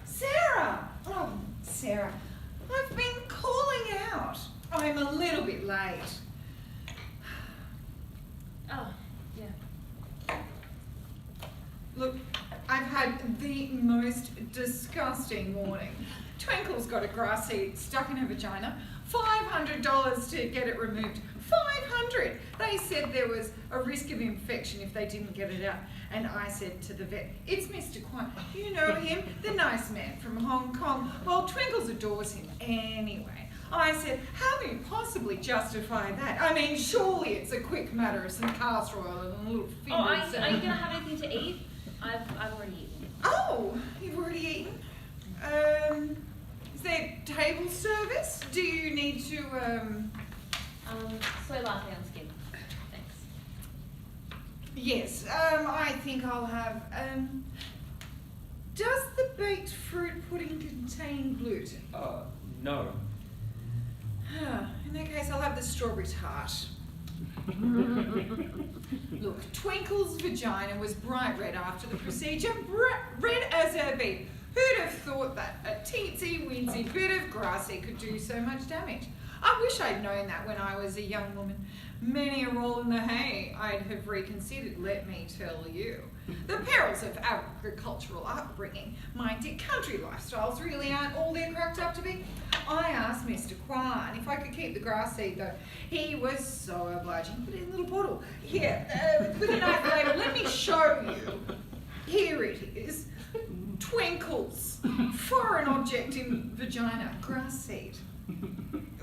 Sarah! Oh, Sarah, I've been calling out. I'm a little bit late. Oh, yeah. Look, I've had the most disgusting morning. Twinkle's got a grass seed stuck in her vagina. $500 to get it removed. $500! They said there was a risk of infection if they didn't get it out. And I said to the vet, it's Mr. Kwan. You know him, the nice man from Hong Kong. Well, Twinkles adores him anyway. I said, how do you possibly justify that? I mean, surely it's a quick matter of some casserole and a little fingers. Oh, are you going to have anything to eat? I've already eaten. Oh, you've already eaten? Is there table service? Do you need to, Soy latte on skim. Thanks. Yes, I think I'll have, does the baked fruit pudding contain gluten? No. In that case, I'll have the strawberry tart. Look, Twinkle's vagina was bright red after the procedure, red as her beef. Who'd have thought that a teensy-weensy bit of grassy could do so much damage? I wish I'd known that when I was a young woman. Many a roll in the hay I'd have reconsidered, let me tell you. The perils of agricultural upbringing. Mind you, country lifestyles really aren't all they're cracked up to be. I asked Mr. Kwan if I could keep the grass seed though. He was so obliging. Put it in a little bottle. Here, with a nice label. Let me show you. Here it is. Twinkles. Foreign object in vagina. Grass seed.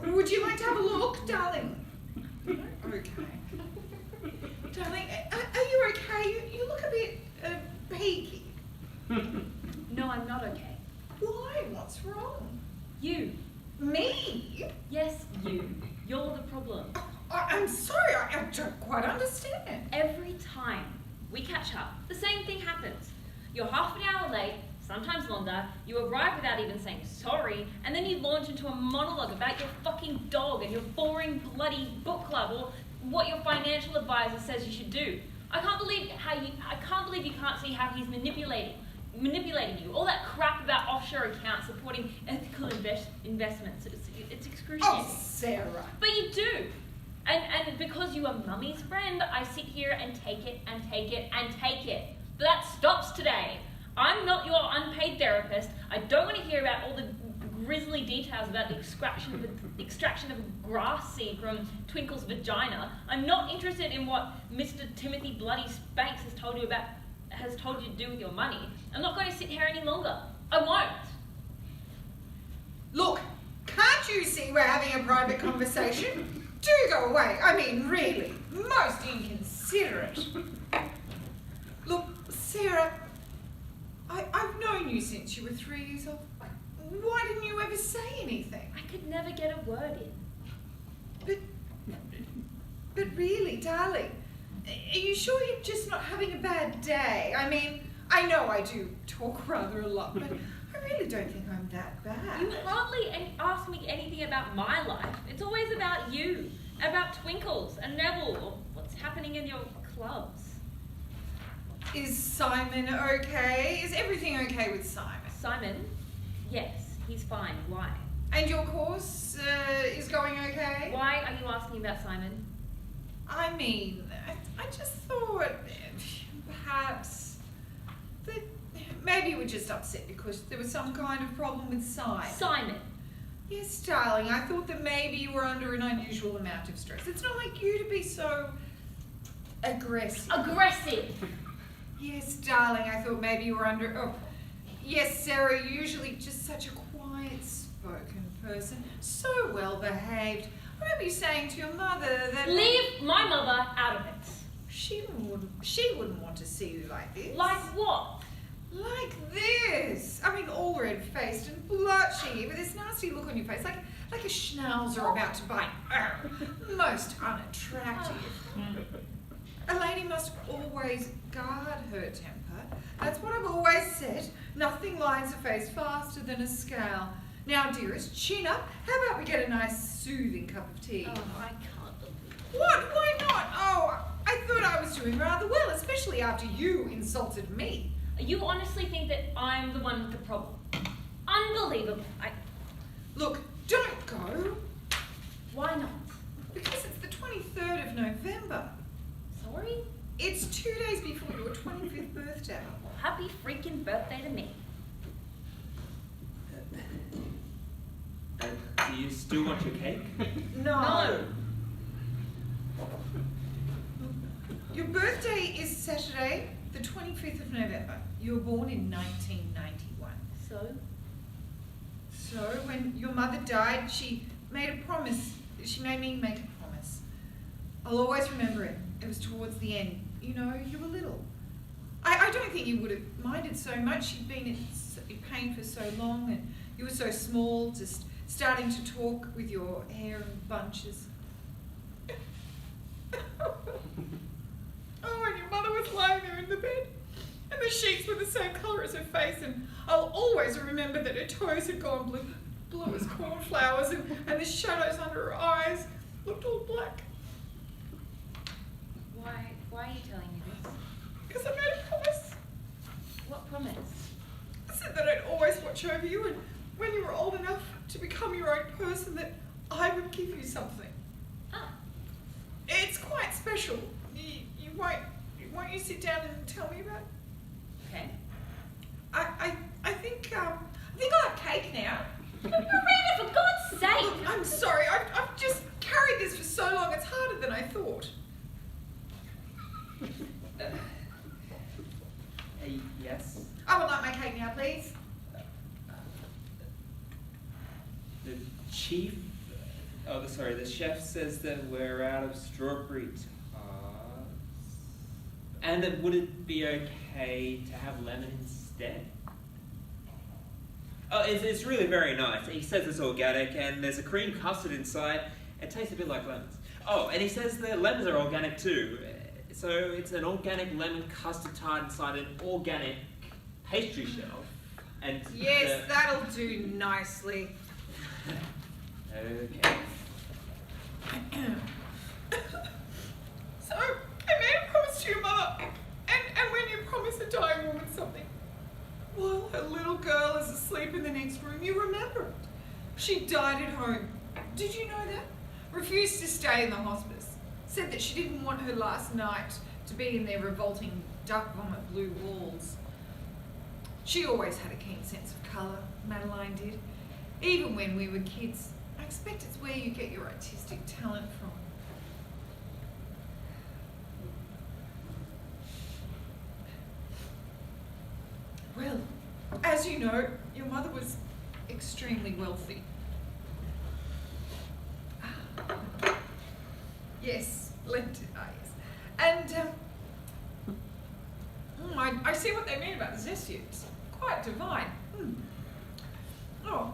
Would you like to have a look, darling? Okay. Darling, are you okay? You look a bit peaky. No, I'm not okay. Why? What's wrong? You. Me? Yes, you. You're the problem. I'm sorry, I don't quite understand. Every time we catch up, the same thing happens. You're half an hour late, sometimes longer, you arrive without even saying sorry, and then you launch into a monologue about your fucking dog and your boring bloody book club or what your financial advisor says you should do. I can't believe you can't see how he's manipulating you. All that crap about offshore accounts supporting ethical investments. It's excruciating. Oh, Sarah. But you do. And because you are mummy's friend, I sit here and take it and take it and take it. But that stops today. I'm not your unpaid therapist. I don't want to hear about all the grisly details about the extraction of grass seed from Twinkle's vagina. I'm not interested in what Mr. Timothy Bloody Spanks has told you to do with your money. I'm not going to sit here any longer. I won't. Look, can't you see we're having a private conversation? Do go away. I mean, really, most inconsiderate. Look, Sarah, I've known you since you were 3 years old. Why didn't you ever say anything? I could never get a word in. But really, darling, are you sure you're just not having a bad day? I mean, I know I do talk rather a lot, but I really don't think I'm that bad. You hardly ask me anything about my life. It's always about you, about Twinkles and Neville, or what's happening in your clubs. Is Simon okay? Is everything okay with Simon? Simon? Yes, he's fine. Why? And your course is going okay? Why are you asking about Simon? I mean, I just thought perhaps that maybe you were just upset because there was some kind of problem with Simon. Simon? Yes, darling, I thought that maybe you were under an unusual amount of stress. It's not like you to be so aggressive. Aggressive? Yes, darling, I thought maybe you were under... Oh, yes, Sarah, you're usually just such a quiet-spoken person, so well-behaved. I remember you saying to your mother that... Leave my mother out of it. She wouldn't want to see you like this. Like what? Like this. I mean, all red-faced and blotchy, with this nasty look on your face, like a schnauzer about to bite. Most unattractive. A lady must always guard her temper. That's what I've always said. Nothing lines a face faster than a scowl. Now, dearest, chin up. How about we get a nice soothing cup of tea? Oh, I can't believe it. What? Why not? Oh, I thought I was doing rather well, especially after you insulted me. You honestly think that I'm the one with the problem? Unbelievable. Look, don't go. Why not? Because it's the 23rd of November. Sorry? It's 2 days before your 25th birthday. Well, happy freaking birthday to me. Do you still want your cake? No. Your birthday is Saturday, the 25th of November. You were born in 1991. So when your mother died, she made a promise. She made me make a promise. I'll always remember it. It was towards the end. You know, you were little. I don't think you would have minded so much. You'd been in pain for so long and you were so small, just starting to talk with your hair in bunches. Oh, and your mother was lying there in the bed, and the sheets were the same colour as her face, and I'll always remember that her toes had gone blue as cornflowers, and the shadows under her eyes looked all black. Why are you telling me this? Because I made a promise. What promise? I said that I'd always watch over you, and when you were old enough to become your own person, that I would give you something. Ah. It's quite special. Won't you sit down and tell me about it? Okay. I think I'll have cake now. Miranda, for God's sake! Look, I'm sorry. I've just carried this for so long. It's harder than I thought. Yes? I would like my cake now, please. The chief... the chef says that we're out of strawberry tarts. And that would it be okay to have lemon instead? Oh, it's really very nice. He says it's organic and there's a cream custard inside. It tastes a bit like lemons. Oh, and he says the lemons are organic too. So it's an organic lemon custard tart inside an organic pastry shelf. And Yes, that'll do nicely. Okay. So, I made a promise to your mother, and when you promise a dying woman something, while her little girl is asleep in the next room, you remember it. She died at home. Did you know that? Refused to stay in the hospice. Said that she didn't want her last night to be in their revolting duck vomit blue walls. She always had a keen sense of colour, Madeline did. Even when we were kids. I expect it's where you get your artistic talent from. Well, as you know, your mother was extremely wealthy. Yes, lent eyes. And I see what they mean about the zesty. It's quite divine. Oh,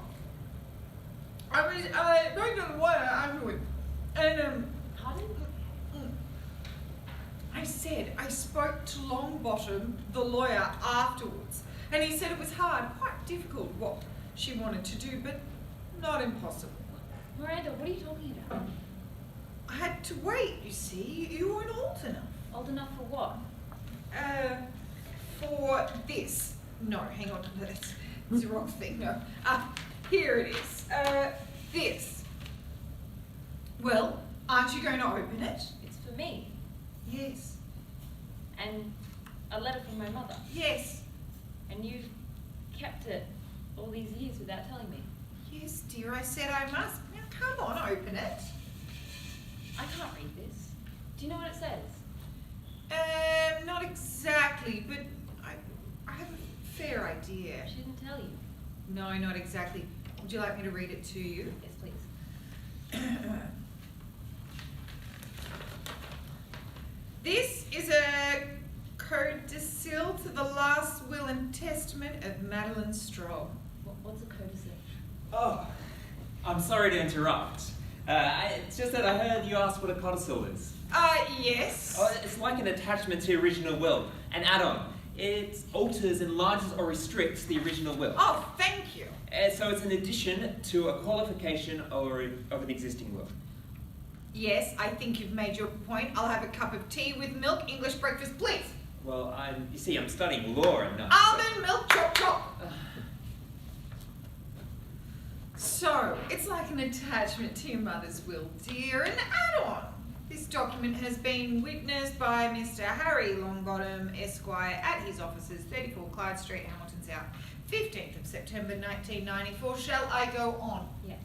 I was going to the water afterward, and Pardon? I said I spoke to Longbottom, the lawyer, afterwards, and he said it was hard, quite difficult what she wanted to do, but not impossible. Miranda, what are you talking about? I had to wait, you see. You weren't old enough. Old enough for what? For this. No, hang on, that's the wrong thing, no. Here it is. This. Well, aren't you going to open it? It's for me. Yes. And a letter from my mother. Yes. And you've kept it all these years without telling me. Yes, dear, I said I must. Now, come on, open it. I can't read this. Do you know what it says? Not exactly, but I have a fair idea. She didn't tell you. No, not exactly. Would you like me to read it to you? Yes, please. This is a codicil to the last will and testament of Madeline Strong. What's a codicil? Oh, I'm sorry to interrupt. It's just that I heard you ask what a codicil is. Yes. Oh, it's like an attachment to the original will, an add-on. It alters, enlarges, or restricts the original will. Oh, thank you. So it's an addition to a qualification of an existing will. Yes, I think you've made your point. I'll have a cup of tea with milk, English breakfast, please. Well, you see, I'm studying law and not... Almond milk chop chop! So, it's like an attachment to your mother's will, dear, an add-on. This document has been witnessed by Mr. Harry Longbottom, Esquire, at his offices, 34 Clyde Street, Hamilton South, 15th of September 1994. Shall I go on? Yes.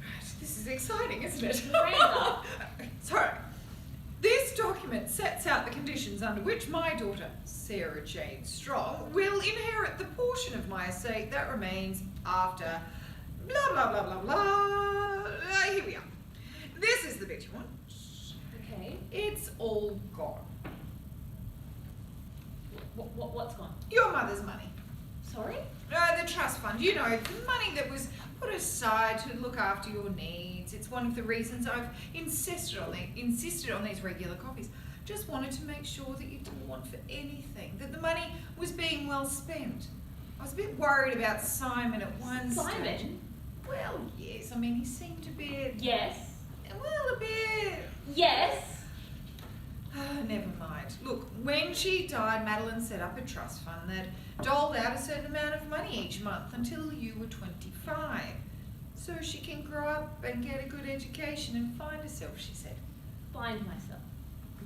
Right, this is exciting, isn't it? Razor. Sorry. This document sets out the conditions under which my daughter, Sarah Jane Strong, will inherit the portion of my estate that remains after blah blah blah blah blah. Here we are. This is the bit you want. Okay. It's all gone. What's gone? Your mother's money. Sorry? The trust fund. You know, the money that was put aside to look after your needs. It's one of the reasons I've insisted on these regular copies. Just wanted to make sure that you didn't want for anything, that the money was being well spent. I was a bit worried about Simon at one stage. Simon? Well, yes. I mean, he seemed a bit... Yes. Well, a bit... Yes. Never mind. Look, when she died, Madeline set up a trust fund that doled out a certain amount of money each month until you were 25. So she can grow up and get a good education and find herself, she said. Find myself.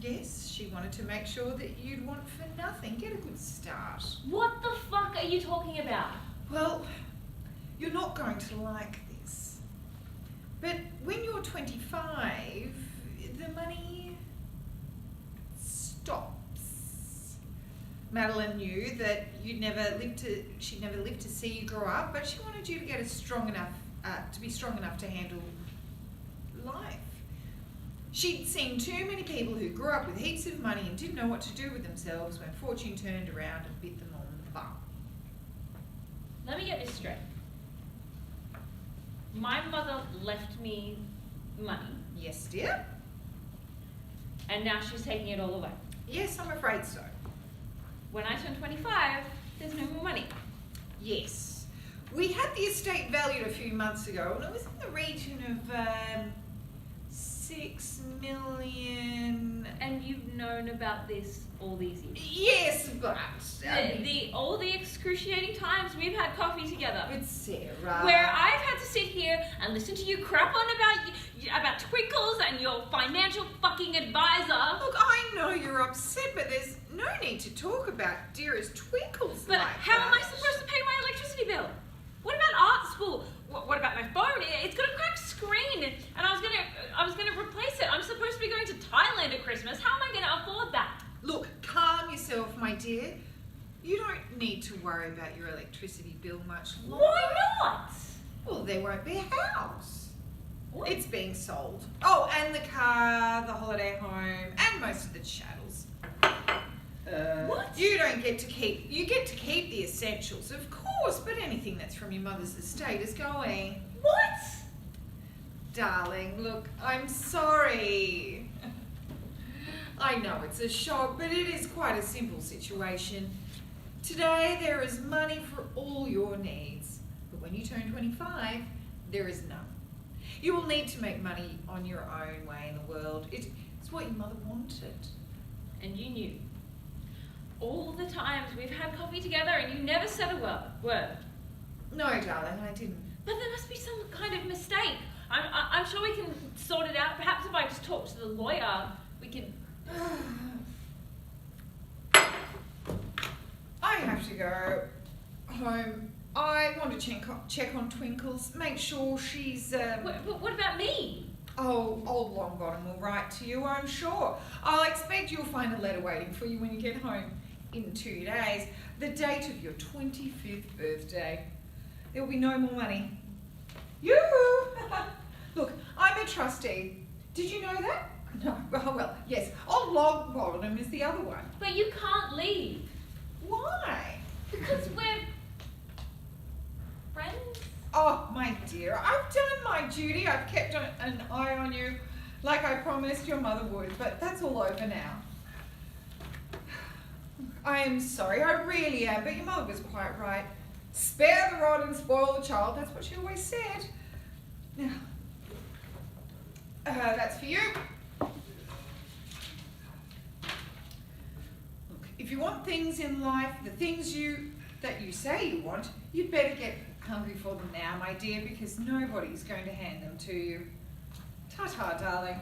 Yes, she wanted to make sure that you'd want for nothing. Get a good start. What the fuck are you talking about? Well, you're not going to like this. But when you're 25, the money stops. Madeline knew that she'd never lived to see you grow up, but she wanted you to get to be strong enough to handle life. She'd seen too many people who grew up with heaps of money and didn't know what to do with themselves when fortune turned around and bit them on the bum. Let me get this straight. My mother left me money, Yes, dear? and now she's taking it all away. Yes, I'm afraid so. When I turn 25, there's no more money. Yes. We had the estate valued a few months ago, and it was in the region of 6 million. And you've known about this all these years. Yes, but All the excruciating times we've had coffee together, with Sarah. where I've had to sit here and listen to you crap on about Twinkles and your financial fucking advisor. Look, I know you're upset, but there's no need to talk about dearest Twinkles But like how am I that. supposed to pay my electricity bill? What about art school? What about my phone? It's got a cracked screen, and I was gonna replace it. I'm supposed to be going to Thailand at Christmas. How am I gonna afford that? Look, calm yourself, my dear. You don't need to worry about your electricity bill much longer. Why not? Well, there won't be a house. What? It's being sold. Oh, and the car, the holiday home, and most of the chattels. What? You don't get to keep. You get to keep the essentials, of course, but anything that's from your mother's estate is going. What? Darling, look, I'm sorry. I know it's a shock, but it is quite a simple situation. Today there is money for all your needs, but when you turn 25, there is none. You will need to make money on your own way in the world. It's what your mother wanted. And you knew. All the times we've had coffee together and you never said a word. No, darling, I didn't. But there must be some kind of mistake. I'm sure we can sort it out. Perhaps if I just talk to the lawyer, we can... I have to go home. I want to check on Twinkles, make sure she's... What about me? Oh, old Longbottom will write to you, I'm sure. I'll expect you'll find a letter waiting for you when you get home in 2 days, the date of your 25th birthday. There'll be no more money. Yoo-hoo! Look, I'm a trustee. Did you know that? No. Oh, well, yes. Old Longbottom is the other one. But you can't leave. Why? Because we're... friends? Oh, my dear, I've done my duty. I've kept an eye on you like I promised your mother would, but that's all over now. I am sorry, I really am, but your mother was quite right. Spare the rod and spoil the child, that's what she always said. Now, that's for you. If you want things in life, the things that you say you want, you'd better get hungry for them now, my dear, because nobody's going to hand them to you. Ta-ta, darling.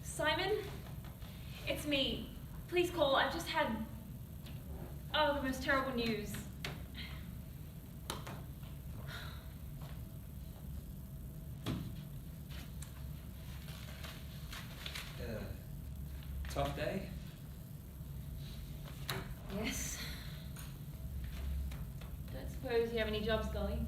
Simon? It's me. Please call. I've just had, the most terrible news. Tough day? Yes. Don't suppose you have any jobs going?